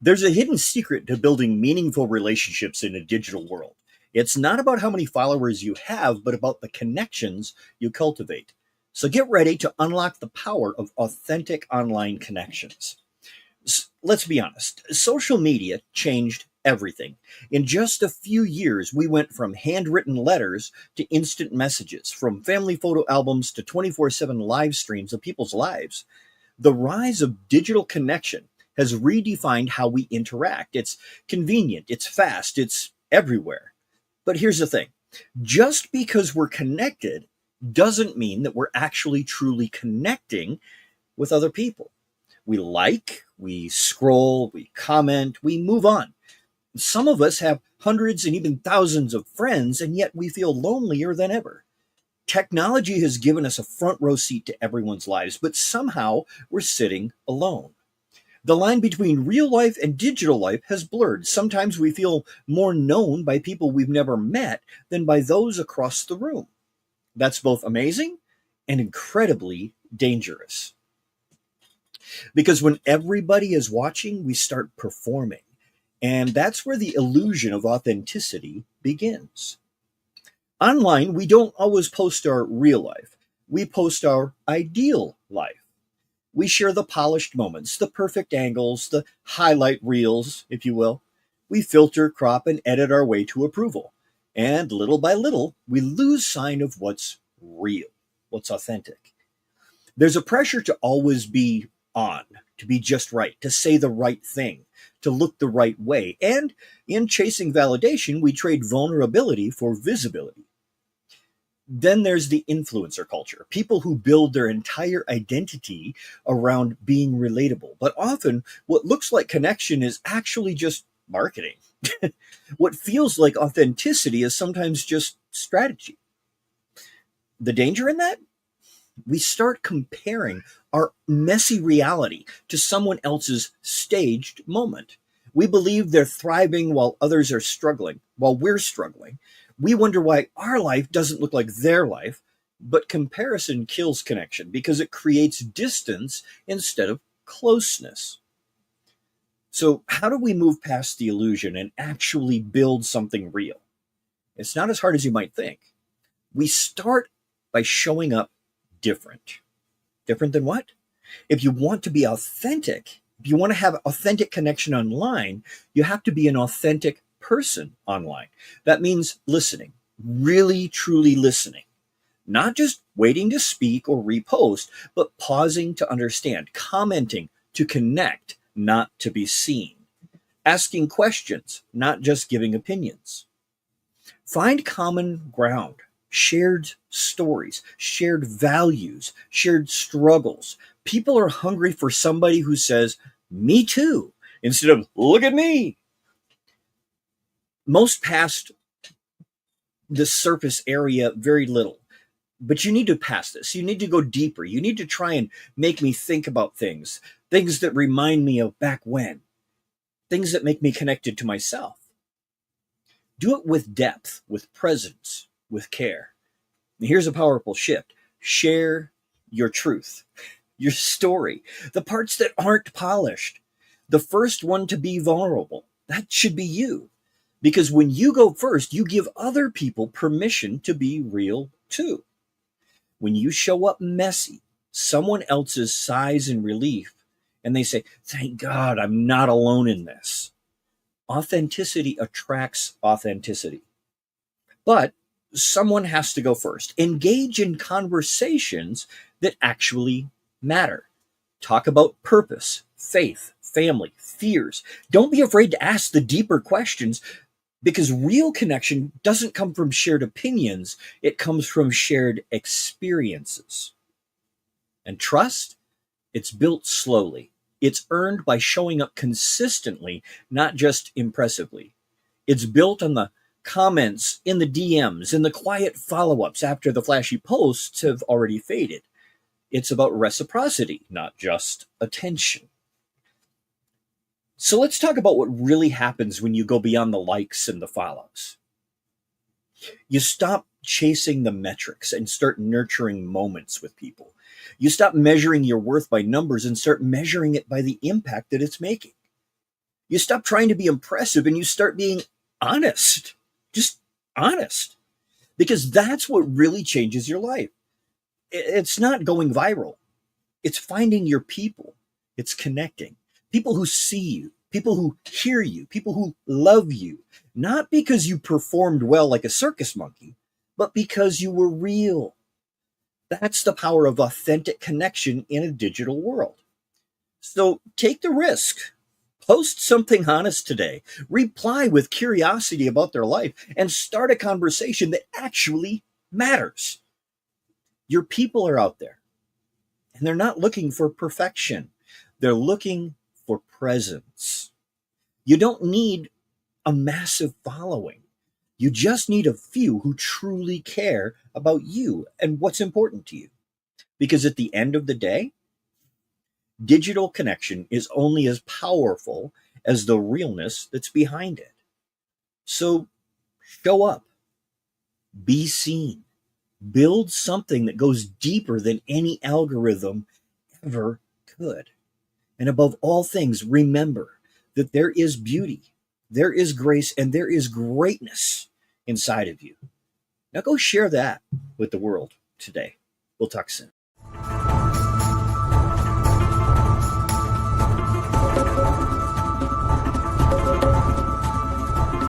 There's a hidden secret to building meaningful relationships in a digital world. It's not about how many followers you have, but about the connections you cultivate. So get ready to unlock the power of authentic online connections. Let's be honest, social media changed everything. In just a few years, we went from handwritten letters to instant messages, from family photo albums to 24/7 live streams of people's lives. The rise of digital connection has redefined how we interact. It's convenient, it's fast, it's everywhere. But here's the thing, just because we're connected doesn't mean that we're actually truly connecting with other people. We like, we scroll, we comment, we move on. Some of us have hundreds and even thousands of friends, and yet we feel lonelier than ever. Technology has given us a front row seat to everyone's lives, but somehow we're sitting alone. The line between real life and digital life has blurred. Sometimes we feel more known by people we've never met than by those across the room. That's both amazing and incredibly dangerous. Because when everybody is watching, we start performing. And that's where the illusion of authenticity begins. Online, we don't always post our real life. We post our ideal life. We share the polished moments, the perfect angles, the highlight reels, if you will. We filter, crop, and edit our way to approval. And little by little, we lose sight of what's real, what's authentic. There's a pressure to always be on, to be just right, to say the right thing, to look the right way. And in chasing validation, we trade vulnerability for visibility. Then there's the influencer culture, people who build their entire identity around being relatable. But often, what looks like connection is actually just marketing. What feels like authenticity is sometimes just strategy. The danger in that? We start comparing our messy reality to someone else's staged moment. We believe they're thriving while others are struggling, while we're struggling. We wonder why our life doesn't look like their life, but comparison kills connection because it creates distance instead of closeness. So, how do we move past the illusion and actually build something real? It's not as hard as you might think. We start by showing up different. Different than what? If you want to be authentic, if you want to have authentic connection online, you have to be an authentic person online. That means listening, really, truly listening, not just waiting to speak or repost, but pausing to understand, commenting to connect, not to be seen, asking questions, not just giving opinions. Find common ground, shared stories, shared values, shared struggles. People are hungry for somebody who says, me too, instead of look at me. Most past the surface area very little, but you need to pass this. You need to go deeper. You need to try and make me think about things, things that remind me of back when, things that make me connected to myself. Do it with depth, with presence, with care. And here's a powerful shift. Share your truth, your story, the parts that aren't polished. The first one to be vulnerable. That should be you. Because when you go first, you give other people permission to be real too. When you show up messy, someone else's sighs in relief, and they say, thank God I'm not alone in this. Authenticity attracts authenticity. But someone has to go first. Engage in conversations that actually matter. Talk about purpose, faith, family, fears. Don't be afraid to ask the deeper questions because real connection doesn't come from shared opinions, it comes from shared experiences. And trust, it's built slowly. It's earned by showing up consistently, not just impressively. It's built on the comments, in the DMs, in the quiet follow ups after the flashy posts have already faded. It's about reciprocity, not just attention. So let's talk about what really happens when you go beyond the likes and the follows. You stop chasing the metrics and start nurturing moments with people. You stop measuring your worth by numbers and start measuring it by the impact that it's making. You stop trying to be impressive and you start being honest. Just honest. Because that's what really changes your life. It's not going viral. It's finding your people. It's connecting. People who see you, people who hear you, people who love you, not because you performed well like a circus monkey, but because you were real. That's the power of authentic connection in a digital world. So take the risk. Post something honest today. Reply with curiosity about their life and start a conversation that actually matters. Your people are out there and they're not looking for perfection. They're looking for presence. You don't need a massive following. You just need a few who truly care about you and what's important to you. Because at the end of the day, digital connection is only as powerful as the realness that's behind it. So show up, be seen, build something that goes deeper than any algorithm ever could. And above all things, remember that there is beauty, there is grace, and there is greatness inside of you. Now go share that with the world today. We'll talk soon.